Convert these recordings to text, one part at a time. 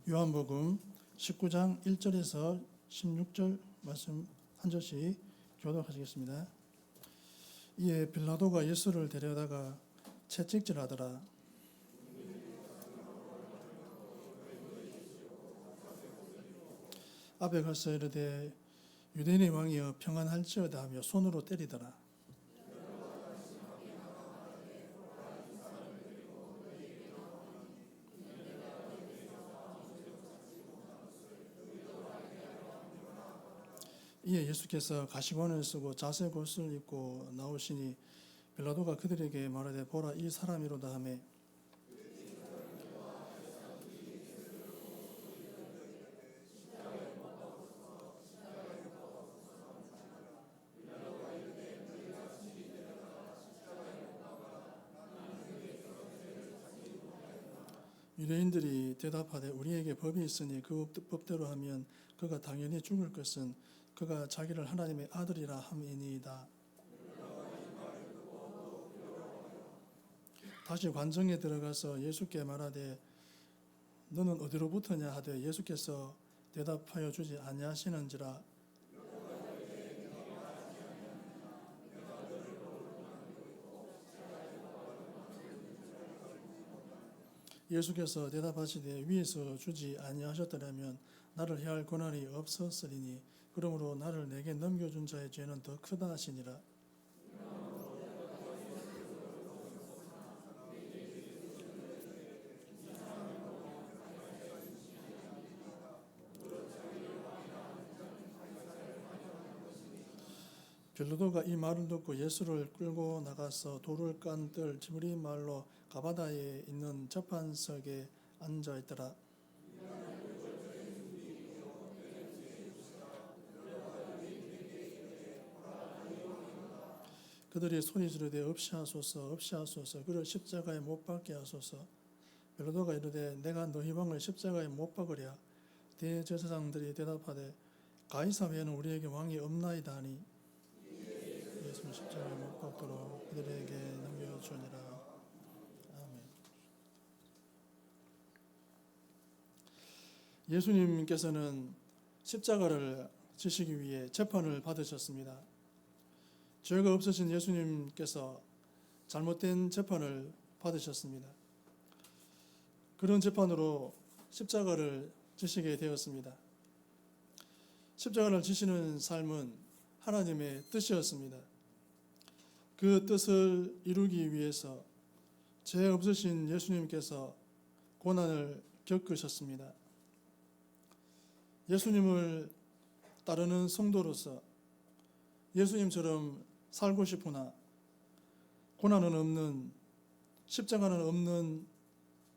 요한복음 19장 1절에서 16절 말씀 한 절씩 교독하시겠습니다. 이에 빌라도가 예수를 데려다가 채찍질하더라. 앞에 가서 이르되 유대인의 왕이여 평안할지어다 하며 손으로 때리더라. 이에 예수께서 가시관을 쓰고 자색 옷을 입고 나오시니 빌라도가 그들에게 말하되 보라 이 사람이로다 하매 유대인들이 대답하되 우리에게 법이 있으니 그 법대로 하면 그가 당연히 죽을 것은 그가 자기를 하나님의 아들이라 함이니이다. 다시 관정에 들어가서 예수께 말하되 너는 어디로부터냐 하되 예수께서 대답하여 주지 아니하시는지라. 예수께서 대답하시되 위에서 주지 아니하셨더라면 나를 해할 권한이 없었으리니 그러므로 나를 내게 넘겨준 자의 죄는 더 크다 하시니라. 빌라도가 이 말을 듣고 예수를 끌고 나가서 돌을 깐 뜰 지브리 말로 가바다에 있는 재판석에 앉아 있더라. 그들이 소리 지르되 없이하소서 없이하소서 그를 십자가에 못 박게 하소서. 빌라도가 이르되 내가 너희 왕을 십자가에 못 박으랴. 대제사장들이 대답하되 가이사 외에는 우리에게 왕이 없나이다 하니 예수는 십자가에 못 박도록 그들에게 넘겨주니라. 아멘. 예수님께서는 십자가를 지시기 위해 재판을 받으셨습니다. 죄가 없으신 예수님께서 잘못된 재판을 받으셨습니다. 그런 재판으로 십자가를 지시게 되었습니다. 십자가를 지시는 삶은 하나님의 뜻이었습니다. 그 뜻을 이루기 위해서 죄 없으신 예수님께서 고난을 겪으셨습니다. 예수님을 따르는 성도로서 예수님처럼 살고 싶으나 고난은 없는, 십자가는 없는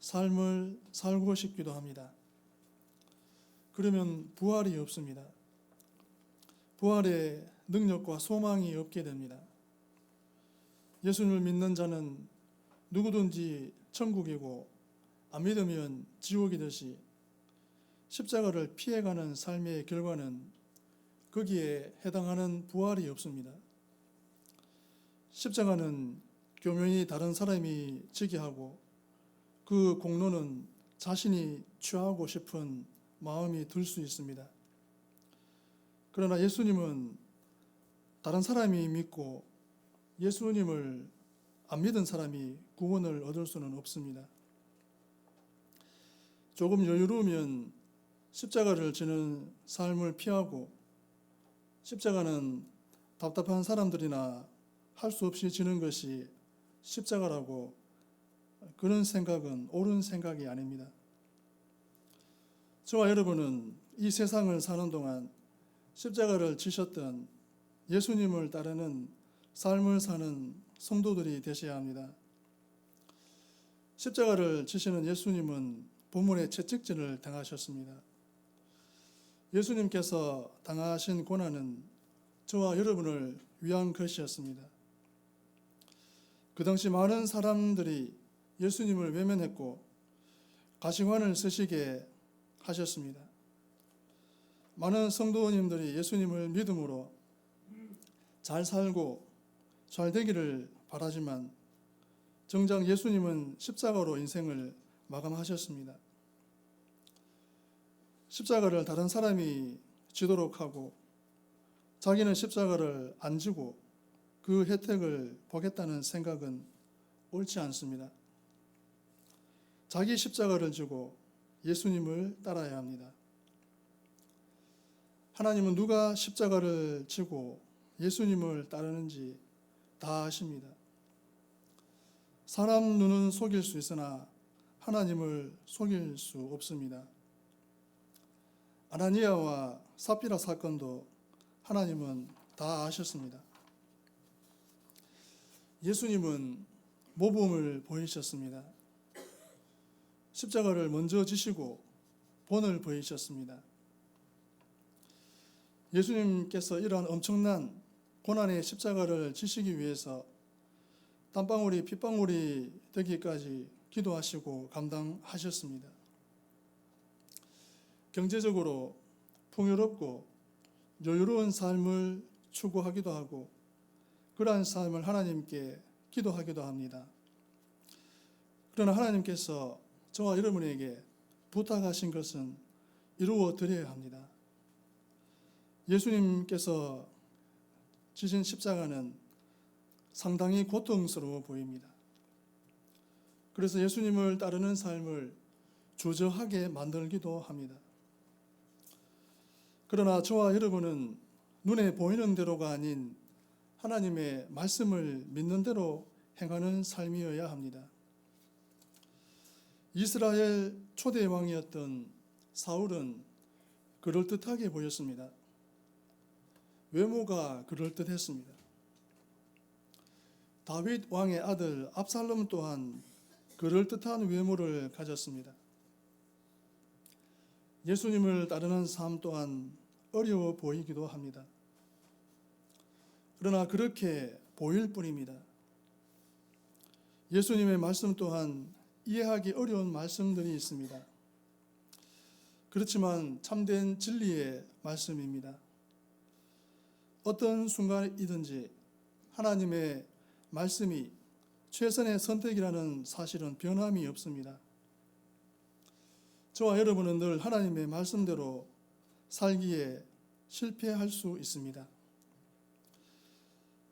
삶을 살고 싶기도 합니다. 그러면 부활이 없습니다. 부활의 능력과 소망이 없게 됩니다. 예수님을 믿는 자는 누구든지 천국이고 안 믿으면 지옥이듯이 십자가를 피해가는 삶의 결과는 거기에 해당하는 부활이 없습니다. 십자가는 교묘히 다른 사람이 지게 하고 그 공로는 자신이 취하고 싶은 마음이 들 수 있습니다. 그러나 예수님은 다른 사람이 믿고 예수님을 안 믿은 사람이 구원을 얻을 수는 없습니다. 조금 여유로우면 십자가를 지는 삶을 피하고 십자가는 답답한 사람들이나 할 수 없이 지는 것이 십자가라고 그런 생각은 옳은 생각이 아닙니다. 저와 여러분은 이 세상을 사는 동안 십자가를 지셨던 예수님을 따르는 삶을 사는 성도들이 되셔야 합니다. 십자가를 지시는 예수님은 본문에 채찍질을 당하셨습니다. 예수님께서 당하신 고난은 저와 여러분을 위한 것이었습니다. 그 당시 많은 사람들이 예수님을 외면했고 가시관을 쓰시게 하셨습니다. 많은 성도님들이 예수님을 믿음으로 잘 살고 잘 되기를 바라지만 정작 예수님은 십자가로 인생을 마감하셨습니다. 십자가를 다른 사람이 지도록 하고 자기는 십자가를 안 지고 그 혜택을 보겠다는 생각은 옳지 않습니다. 자기 십자가를 지고 예수님을 따라야 합니다. 하나님은 누가 십자가를 지고 예수님을 따르는지 다 아십니다. 사람 눈은 속일 수 있으나 하나님을 속일 수 없습니다. 아나니아와 삽비라 사건도 하나님은 다 아셨습니다. 예수님은 모범을 보이셨습니다. 십자가를 먼저 지시고 본을 보이셨습니다. 예수님께서 이러한 엄청난 고난의 십자가를 지시기 위해서 땀방울이 핏방울이 되기까지 기도하시고 감당하셨습니다. 경제적으로 풍요롭고 여유로운 삶을 추구하기도 하고 그러한 삶을 하나님께 기도하기도 합니다. 그러나 하나님께서 저와 여러분에게 부탁하신 것은 이루어 드려야 합니다. 예수님께서 지신 십자가는 상당히 고통스러워 보입니다. 그래서 예수님을 따르는 삶을 주저하게 만들기도 합니다. 그러나 저와 여러분은 눈에 보이는 대로가 아닌 하나님의 말씀을 믿는 대로 행하는 삶이어야 합니다. 이스라엘 초대 왕이었던 사울은 그럴듯하게 보였습니다. 외모가 그럴듯했습니다. 다윗 왕의 아들 압살롬 또한 그럴듯한 외모를 가졌습니다. 예수님을 따르는 삶 또한 어려워 보이기도 합니다. 그러나 그렇게 보일 뿐입니다. 예수님의 말씀 또한 이해하기 어려운 말씀들이 있습니다. 그렇지만 참된 진리의 말씀입니다. 어떤 순간이든지 하나님의 말씀이 최선의 선택이라는 사실은 변함이 없습니다. 저와 여러분은 늘 하나님의 말씀대로 살기에 실패할 수 있습니다.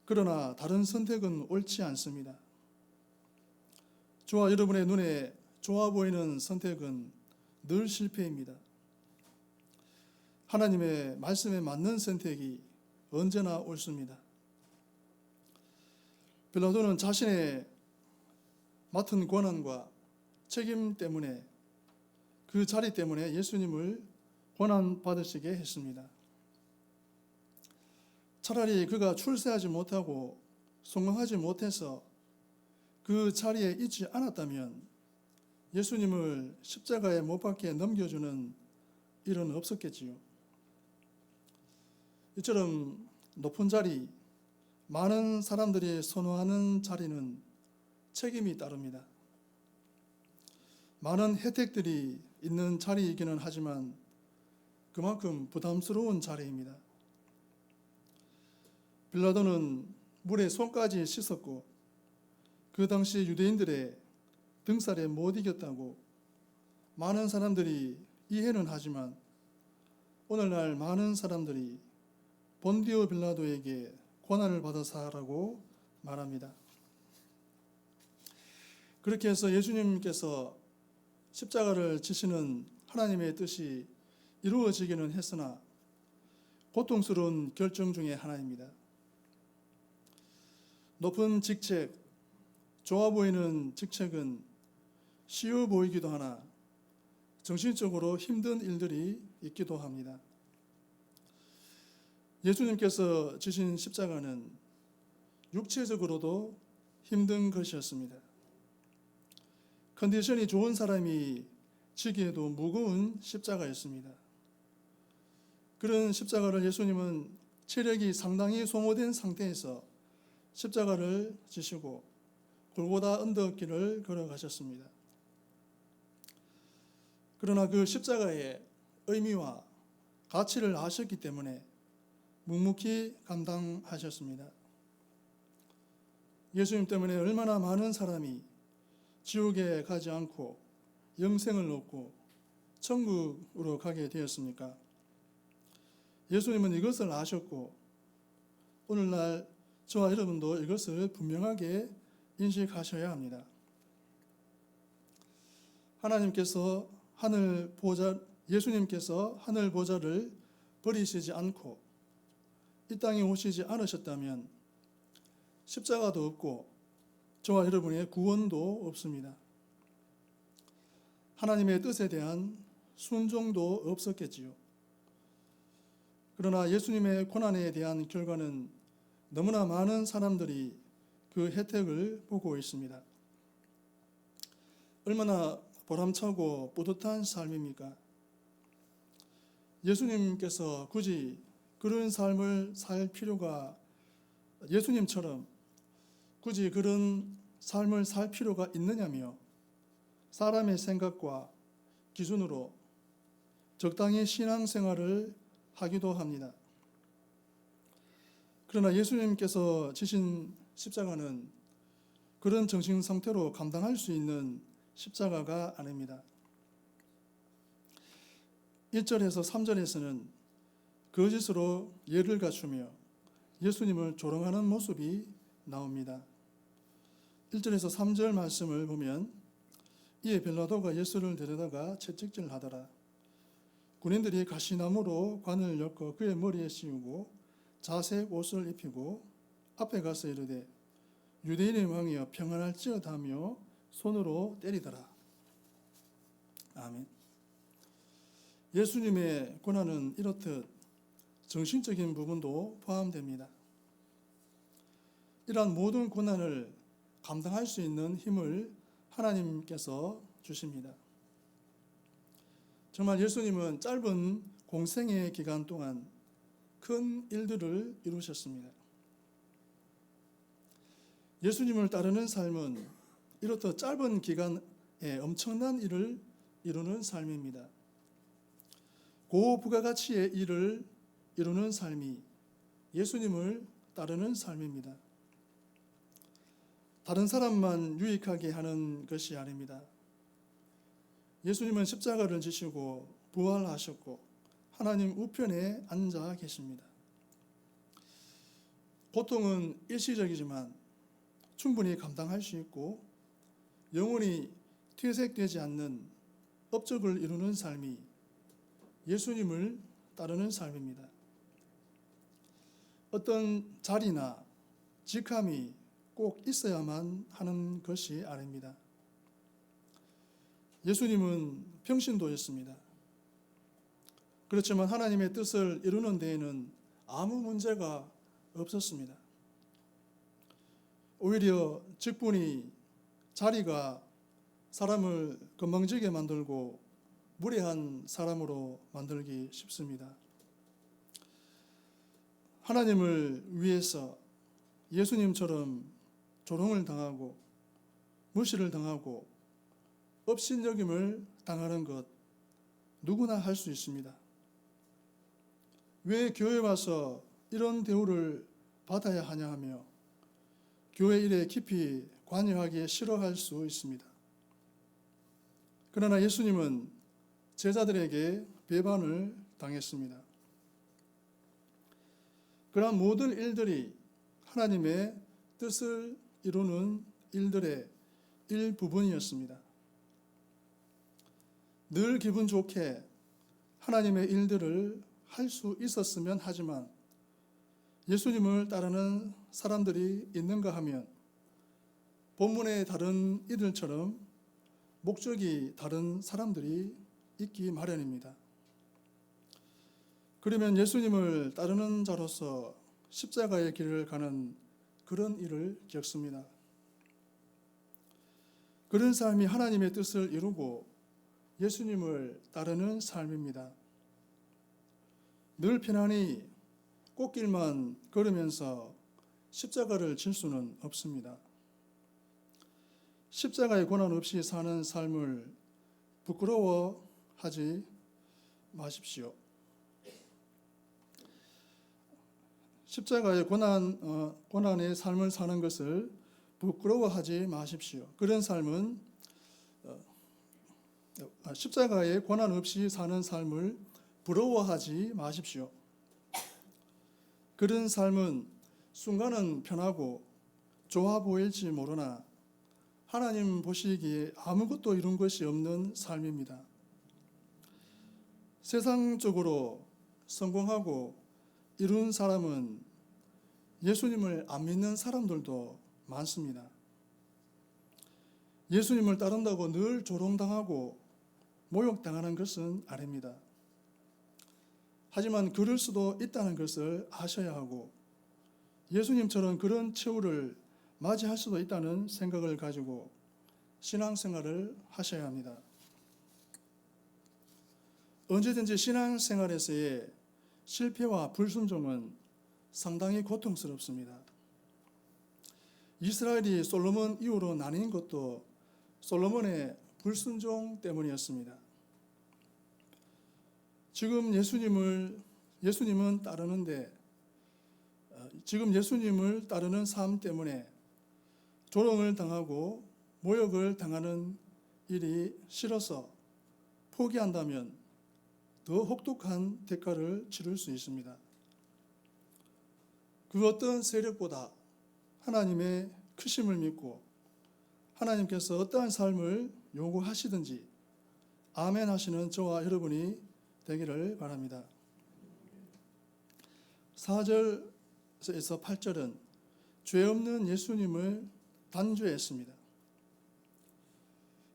그러나 다른 선택은 옳지 않습니다. 저와 여러분의 눈에 좋아 보이는 선택은 늘 실패입니다. 하나님의 말씀에 맞는 선택이 언제나 옳습니다. 빌라도는 자신의 맡은 권한과 책임 때문에 그 자리 때문에 예수님을 고난받으시게 했습니다. 차라리 그가 출세하지 못하고 성공하지 못해서 그 자리에 있지 않았다면 예수님을 십자가에 못 박게 넘겨주는 일은 없었겠지요. 이처럼 높은 자리, 많은 사람들이 선호하는 자리는 책임이 따릅니다. 많은 혜택들이 있는 자리이기는 하지만 그만큼 부담스러운 자리입니다. 빌라도는 물에 손까지 씻었고 그 당시 유대인들의 등살에 못 이겼다고 많은 사람들이 이해는 하지만 오늘날 많은 사람들이 본디오 빌라도에게 고난을 받아서 하라고 말합니다. 그렇게 해서 예수님께서 십자가를 지시는 하나님의 뜻이 이루어지기는 했으나 고통스러운 결정 중에 하나입니다. 높은 직책, 좋아 보이는 직책은 쉬워 보이기도 하나 정신적으로 힘든 일들이 있기도 합니다. 예수님께서 지신 십자가는 육체적으로도 힘든 것이었습니다. 컨디션이 좋은 사람이 지기에도 무거운 십자가였습니다. 그런 십자가를 예수님은 체력이 상당히 소모된 상태에서 십자가를 지시고 골고다 언덕길을 걸어가셨습니다. 그러나 그 십자가의 의미와 가치를 아셨기 때문에 묵묵히 감당하셨습니다. 예수님 때문에 얼마나 많은 사람이 지옥에 가지 않고 영생을 얻고 천국으로 가게 되었습니까? 예수님은 이것을 아셨고 오늘날 저와 여러분도 이것을 분명하게 인식하셔야 합니다. 예수님께서 하늘 보좌를 버리시지 않고 이 땅에 오시지 않으셨다면 십자가도 없고 저와 여러분의 구원도 없습니다. 하나님의 뜻에 대한 순종도 없었겠지요. 그러나 예수님의 고난에 대한 결과는 너무나 많은 사람들이 그 혜택을 보고 있습니다. 얼마나 보람차고 뿌듯한 삶입니까? 예수님께서 굳이 그런 삶을 살 필요가 예수님처럼 굳이 그런 삶을 살 필요가 있느냐며 사람의 생각과 기준으로 적당히 신앙생활을 하기도 합니다. 그러나 예수님께서 지신 십자가는 그런 정신 상태로 감당할 수 있는 십자가가 아닙니다. 1절에서 3절에서는 거짓으로 예를 갖추며 예수님을 조롱하는 모습이 나옵니다. 1절에서 3절 말씀을 보면 이에 빌라도가 예수를 데려다가 채찍질하더라. 군인들이 가시나무로 관을 엮어 그의 머리에 씌우고 자색 옷을 입히고 앞에 가서 이르되 유대인의 왕이여 평안할지어다며 손으로 때리더라. 아멘. 예수님의 고난은 이렇듯 정신적인 부분도 포함됩니다. 이러한 모든 고난을 감당할 수 있는 힘을 하나님께서 주십니다. 정말 예수님은 짧은 공생의 기간 동안 큰 일들을 이루셨습니다. 예수님을 따르는 삶은 이렇듯 짧은 기간에 엄청난 일을 이루는 삶입니다. 고부가가치의 일을 이루는 삶이 예수님을 따르는 삶입니다. 다른 사람만 유익하게 하는 것이 아닙니다. 예수님은 십자가를 지시고 부활하셨고 하나님 우편에 앉아 계십니다. 고통은 일시적이지만 충분히 감당할 수 있고 영원히 퇴색되지 않는 업적을 이루는 삶이 예수님을 따르는 삶입니다. 어떤 자리나 직함이 꼭 있어야만 하는 것이 아닙니다. 예수님은 평신도였습니다. 그렇지만 하나님의 뜻을 이루는 데에는 아무 문제가 없었습니다. 오히려 직분이 자리가 사람을 건방지게 만들고 무례한 사람으로 만들기 쉽습니다. 하나님을 위해서 예수님처럼 조롱을 당하고 무시를 당하고 업신여김을 당하는 것 누구나 할 수 있습니다. 왜 교회 와서 이런 대우를 받아야 하냐 하며 교회 일에 깊이 관여하기 싫어할 수 있습니다. 그러나 예수님은 제자들에게 배반을 당했습니다. 그러한 모든 일들이 하나님의 뜻을 이루는 일들의 일부분이었습니다. 늘 기분 좋게 하나님의 일들을 할 수 있었으면 하지만 예수님을 따르는 사람들이 있는가 하면 본문의 다른 이들처럼 목적이 다른 사람들이 있기 마련입니다. 그러면 예수님을 따르는 자로서 십자가의 길을 가는 그런 일을 겪습니다. 그런 삶이 하나님의 뜻을 이루고 예수님을 따르는 삶입니다. 늘 편안히 꽃길만 걸으면서 십자가를 질 수는 없습니다. 십자가의 고난 없이 사는 삶을 부끄러워하지 마십시오. 십자가의 고난의 삶을 사는 것을 부끄러워하지 마십시오. 그런 삶은 십자가의 고난 없이 사는 삶을 부러워하지 마십시오. 그런 삶은 순간은 편하고 좋아 보일지 모르나 하나님 보시기에 아무것도 이룬 것이 없는 삶입니다. 세상적으로 성공하고 이룬 사람은 예수님을 안 믿는 사람들도 많습니다. 예수님을 따른다고 늘 조롱당하고 모욕당하는 것은 아닙니다. 하지만 그럴 수도 있다는 것을 아셔야 하고 예수님처럼 그런 최후를 맞이할 수도 있다는 생각을 가지고 신앙생활을 하셔야 합니다. 언제든지 신앙생활에서의 실패와 불순종은 상당히 고통스럽습니다. 이스라엘이 솔로몬 이후로 나뉜 것도 솔로몬의 불순종 때문이었습니다. 지금 예수님은 따르는데 지금 예수님을 따르는 삶 때문에 조롱을 당하고 모욕을 당하는 일이 싫어서 포기한다면 더 혹독한 대가를 치를 수 있습니다. 그 어떤 세력보다 하나님의 크심을 믿고 하나님께서 어떠한 삶을 요구하시든지 아멘 하시는 저와 여러분이 되기를 바랍니다. 4절에서 8절은 죄 없는 예수님을 단죄했습니다.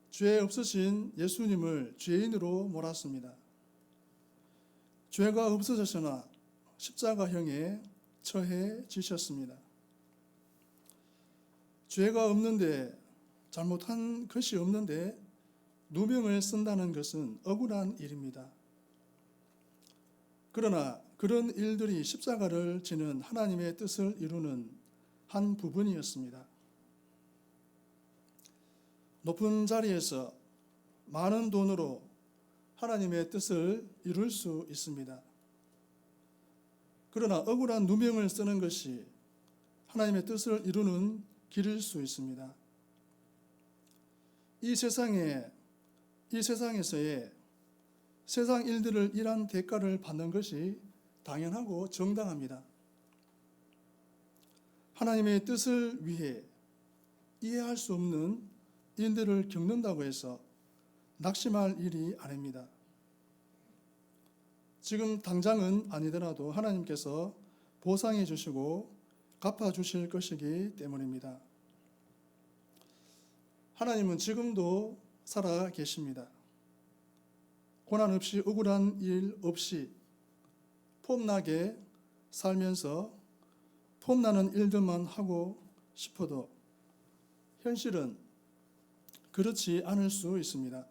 죄 없으신 예수님을 죄인으로 몰았습니다. 죄가 없어졌으나 십자가형에 처해지셨습니다. 죄가 없는데 잘못한 것이 없는데 누명을 쓴다는 것은 억울한 일입니다. 그러나 그런 일들이 십자가를 지는 하나님의 뜻을 이루는 한 부분이었습니다. 높은 자리에서 많은 돈으로 하나님의 뜻을 이룰 수 있습니다. 그러나 억울한 누명을 쓰는 것이 하나님의 뜻을 이루는 길일 수 있습니다. 이 세상에서의 세상 일들을 일한 대가를 받는 것이 당연하고 정당합니다. 하나님의 뜻을 위해 이해할 수 없는 일들을 겪는다고 해서 낙심할 일이 아닙니다. 지금 당장은 아니더라도 하나님께서 보상해 주시고 갚아 주실 것이기 때문입니다. 하나님은 지금도 살아 계십니다. 고난 없이 억울한 일 없이 폼나게 살면서 폼나는 일들만 하고 싶어도 현실은 그렇지 않을 수 있습니다.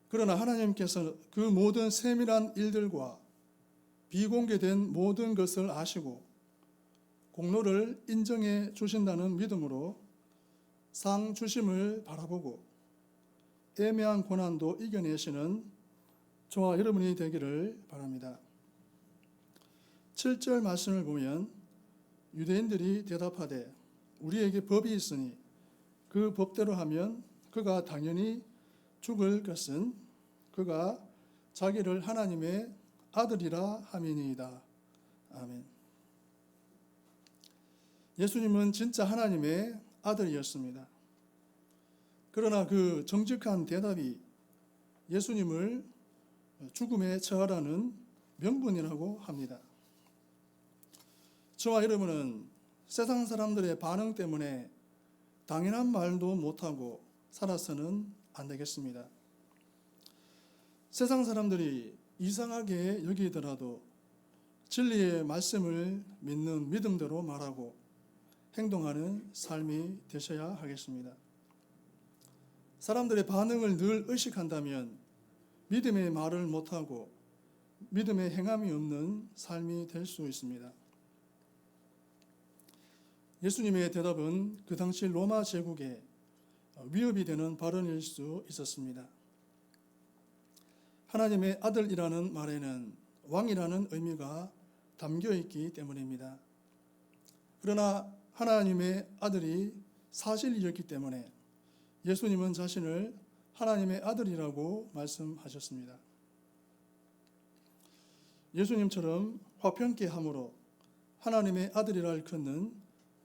그러나 하나님께서 그 모든 세밀한 일들과 비공개된 모든 것을 아시고 공로를 인정해 주신다는 믿음으로 상 주심을 바라보고 애매한 고난도 이겨내시는 저와 여러분이 되기를 바랍니다. 7절 말씀을 보면 유대인들이 대답하되 우리에게 법이 있으니 그 법대로 하면 그가 당연히 죽을 것은 그가 자기를 하나님의 아들이라 함이니이다. 아멘. 예수님은 진짜 하나님의 아들이었습니다. 그러나 그 정직한 대답이 예수님을 죽음에 처하라는 명분이라고 합니다. 저와 여러분은 세상 사람들의 반응 때문에 당연한 말도 못하고 살아서는 안 되겠습니다. 세상 사람들이 이상하게 여기더라도 진리의 말씀을 믿는 믿음대로 말하고 행동하는 삶이 되셔야 하겠습니다. 사람들의 반응을 늘 의식한다면 믿음의 말을 못하고 믿음의 행함이 없는 삶이 될 수 있습니다. 예수님의 대답은 그 당시 로마 제국에 위협이 되는 발언일 수 있었습니다. 하나님의 아들이라는 말에는 왕이라는 의미가 담겨 있기 때문입니다. 그러나 하나님의 아들이 사실이었기 때문에 예수님은 자신을 하나님의 아들이라고 말씀하셨습니다. 예수님처럼 화평케 함으로 하나님의 아들이라 일컫는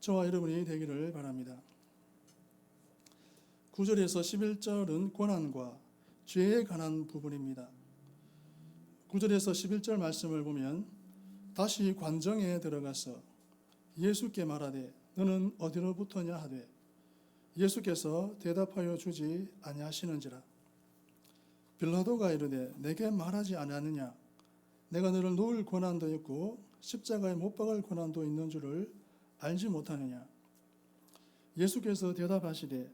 저와 여러분이 되기를 바랍니다. 9절에서 11절은 고난과 죄에 관한 부분입니다. 9절에서 11절 말씀을 보면 다시 관정에 들어가서 예수께 말하되 너는 어디로부터냐 하되 예수께서 대답하여 주지 아니하시는지라. 빌라도가 이르되 내게 말하지 아니하느냐 내가 너를 놓을 고난도 있고 십자가에 못 박을 고난도 있는 줄을 알지 못하느냐. 예수께서 대답하시되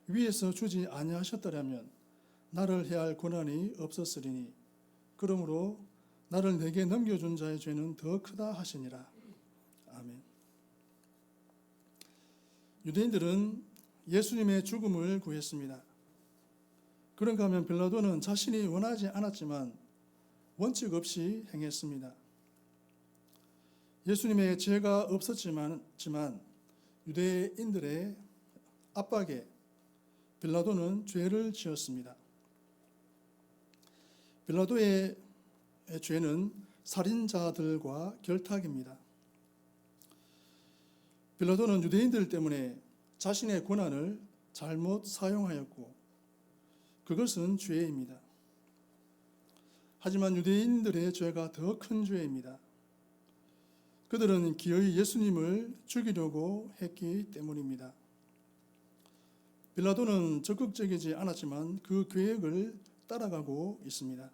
위에서 주지 아니하셨더라면 나를 해할 고난이 없었으리니 그러므로 나를 내게 넘겨준 자의 죄는 더 크다 하시니라. 아멘. 유대인들은 예수님의 죽음을 구했습니다. 그런가 하면 빌라도는 자신이 원하지 않았지만 원칙 없이 행했습니다. 예수님의 죄가 없었지만 유대인들의 압박에 빌라도는 죄를 지었습니다. 빌라도의 죄는 살인자들과 결탁입니다. 빌라도는 유대인들 때문에 자신의 권한을 잘못 사용하였고 그것은 죄입니다. 하지만 유대인들의 죄가 더 큰 죄입니다. 그들은 기어이 예수님을 죽이려고 했기 때문입니다. 빌라도는 적극적이지 않았지만 그 계획을 따라가고 있습니다.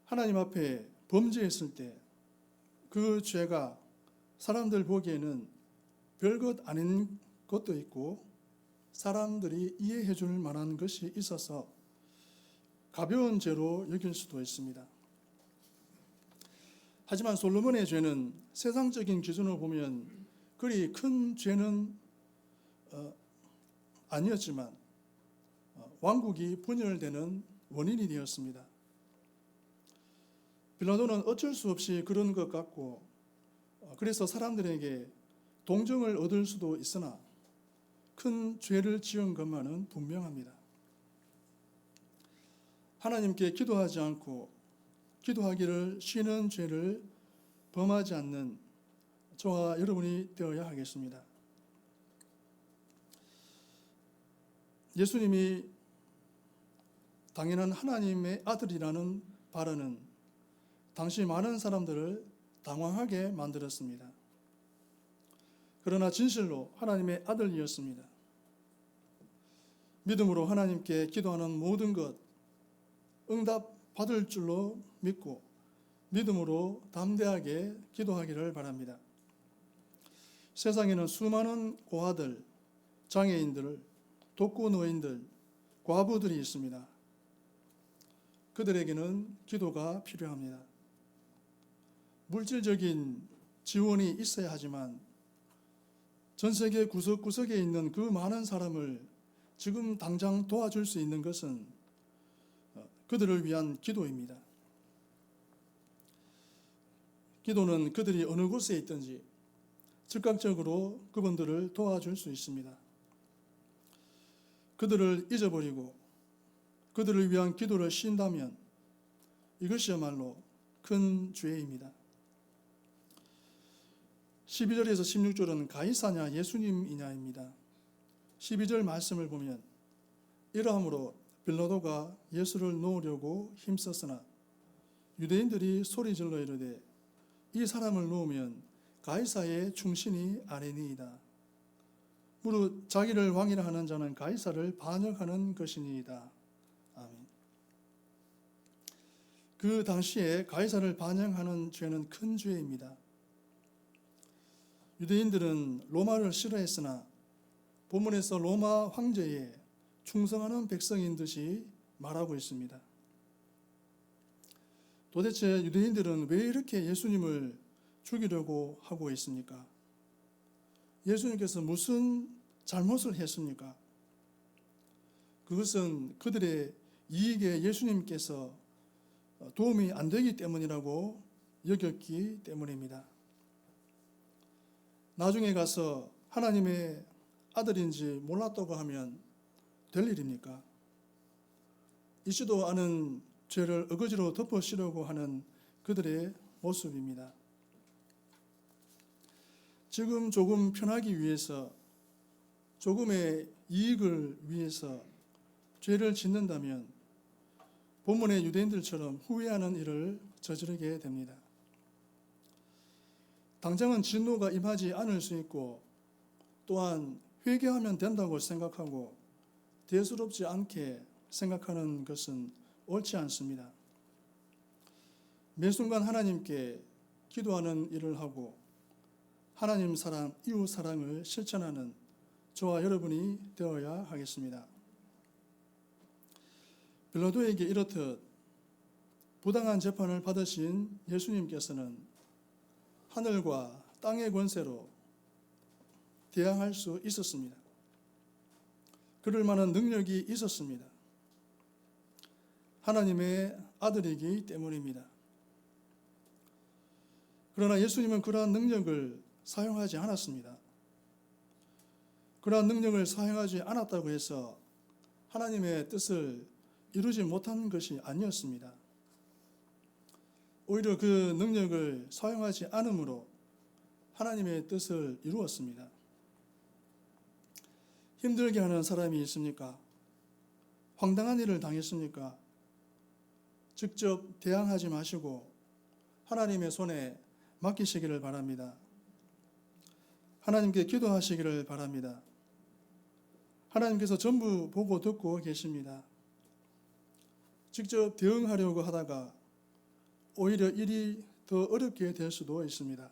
하나님 앞에 범죄했을 때 그 죄가 사람들 보기에는 별것 아닌 것도 있고 사람들이 이해해 줄 만한 것이 있어서 가벼운 죄로 여길 수도 있습니다. 하지만 솔로몬의 죄는 세상적인 기준으로 보면 그리 큰 죄는 아니었지만 왕국이 분열되는 원인이 되었습니다. 빌라도는 어쩔 수 없이 그런 것 같고 그래서 사람들에게 동정을 얻을 수도 있으나 큰 죄를 지은 것만은 분명합니다. 하나님께 기도하지 않고 기도하기를 쉬는 죄를 범하지 않는 저와 여러분이 되어야 하겠습니다. 예수님이 당연한 하나님의 아들이라는 발언은 당시 많은 사람들을 당황하게 만들었습니다. 그러나 진실로 하나님의 아들이었습니다. 믿음으로 하나님께 기도하는 모든 것 응답 받을 줄로 믿고 믿음으로 담대하게 기도하기를 바랍니다. 세상에는 수많은 고아들, 장애인들, 독거노인들, 과부들이 있습니다. 그들에게는 기도가 필요합니다. 물질적인 지원이 있어야 하지만 전 세계 구석구석에 있는 그 많은 사람을 지금 당장 도와줄 수 있는 것은 그들을 위한 기도입니다. 기도는 그들이 어느 곳에 있든지 즉각적으로 그분들을 도와줄 수 있습니다. 그들을 잊어버리고 그들을 위한 기도를 쉰다면 이것이야말로 큰 죄입니다. 12절에서 16절은 가이사냐 예수님이냐입니다. 12절 말씀을 보면 이러함으로 빌라도가 예수를 놓으려고 힘썼으나 유대인들이 소리질러 이르되 이 사람을 놓으면 가이사의 충신이 아니니이다. 무릇 자기를 왕이라 하는 자는 가이사를 반역하는 것이니이다. 아멘. 그 당시에 가이사를 반역하는 죄는 큰 죄입니다. 유대인들은 로마를 싫어했으나 본문에서 로마 황제에 충성하는 백성인 듯이 말하고 있습니다. 도대체 유대인들은 왜 이렇게 예수님을 죽이려고 하고 있습니까? 예수님께서 무슨 잘못을 했습니까? 그것은 그들의 이익에 예수님께서 도움이 안 되기 때문이라고 여겼기 때문입니다. 나중에 가서 하나님의 아들인지 몰랐다고 하면 될 일입니까? 있지도 않은 죄를 어거지로 덮어씌우려고 하는 그들의 모습입니다. 지금 조금 편하기 위해서, 조금의 이익을 위해서 죄를 짓는다면 본문의 유대인들처럼 후회하는 일을 저지르게 됩니다. 당장은 진노가 임하지 않을 수 있고 또한 회개하면 된다고 생각하고 대수롭지 않게 생각하는 것은 옳지 않습니다. 매 순간 하나님께 기도하는 일을 하고 하나님 사랑, 이웃 사랑을 실천하는 저와 여러분이 되어야 하겠습니다. 빌라도에게 이렇듯 부당한 재판을 받으신 예수님께서는 하늘과 땅의 권세로 대항할 수 있었습니다. 그럴 만한 능력이 있었습니다. 하나님의 아들이기 때문입니다. 그러나 예수님은 그러한 능력을 사용하지 않았습니다. 그러한 능력을 사용하지 않았다고 해서 하나님의 뜻을 이루지 못한 것이 아니었습니다. 오히려 그 능력을 사용하지 않음으로 하나님의 뜻을 이루었습니다. 힘들게 하는 사람이 있습니까? 황당한 일을 당했습니까? 직접 대항하지 마시고 하나님의 손에 맡기시기를 바랍니다. 하나님께 기도하시기를 바랍니다. 하나님께서 전부 보고 듣고 계십니다. 직접 대응하려고 하다가 오히려 일이 더 어렵게 될 수도 있습니다.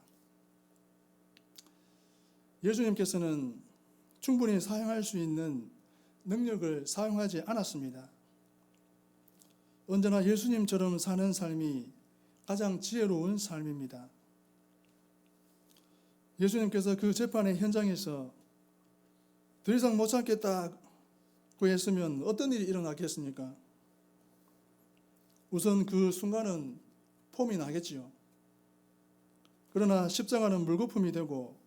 예수님께서는 충분히 사용할 수 있는 능력을 사용하지 않았습니다. 언제나 예수님처럼 사는 삶이 가장 지혜로운 삶입니다. 예수님께서 그 재판의 현장에서 더 이상 못 참겠다고 했으면 어떤 일이 일어났겠습니까? 우선 그 순간은 폼이 나겠지요. 그러나 십자가는 물거품이 되고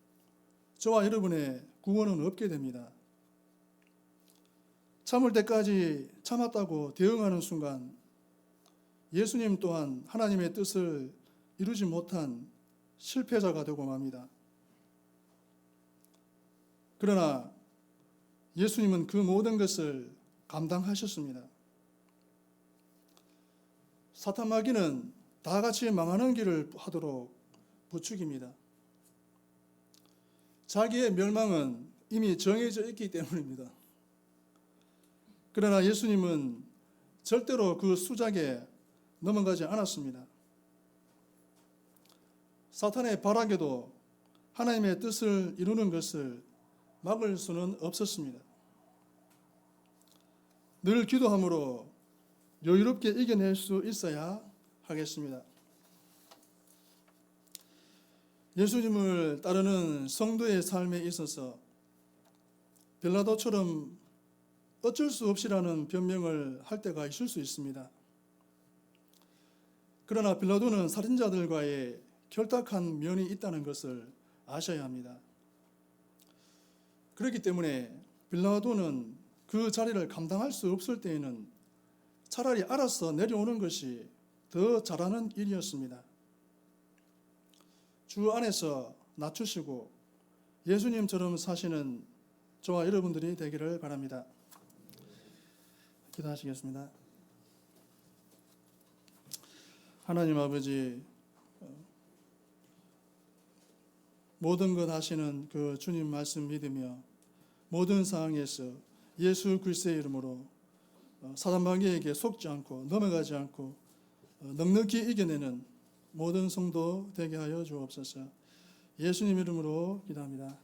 저와 여러분의 구원은 없게 됩니다. 참을 때까지 참았다고 대응하는 순간 예수님 또한 하나님의 뜻을 이루지 못한 실패자가 되고 맙니다. 그러나 예수님은 그 모든 것을 감당하셨습니다. 사탄 마귀는 다 같이 망하는 길을 하도록 부추깁니다. 자기의 멸망은 이미 정해져 있기 때문입니다. 그러나 예수님은 절대로 그 수작에 넘어가지 않았습니다. 사탄의 발악에도 하나님의 뜻을 이루는 것을 막을 수는 없었습니다. 늘 기도함으로 여유롭게 이겨낼 수 있어야 하겠습니다. 예수님을 따르는 성도의 삶에 있어서 빌라도처럼 어쩔 수 없이라는 변명을 할 때가 있을 수 있습니다. 그러나 빌라도는 살인자들과의 결탁한 면이 있다는 것을 아셔야 합니다. 그렇기 때문에 빌라도는 그 자리를 감당할 수 없을 때에는 차라리 알아서 내려오는 것이 더 잘하는 일이었습니다. 주 안에서 낮추시고 예수님처럼 사시는 저와 여러분들이 되기를 바랍니다. 기도하시겠습니다. 하나님 아버지, 모든 것 하시는 그 주님 말씀 믿으며 모든 상황에서 예수 그리스도의 이름으로 사단 마귀에게 속지 않고 넘어가지 않고 넉넉히 이겨내는 모든 성도 되게 하여 주옵소서. 예수님 이름으로 기도합니다.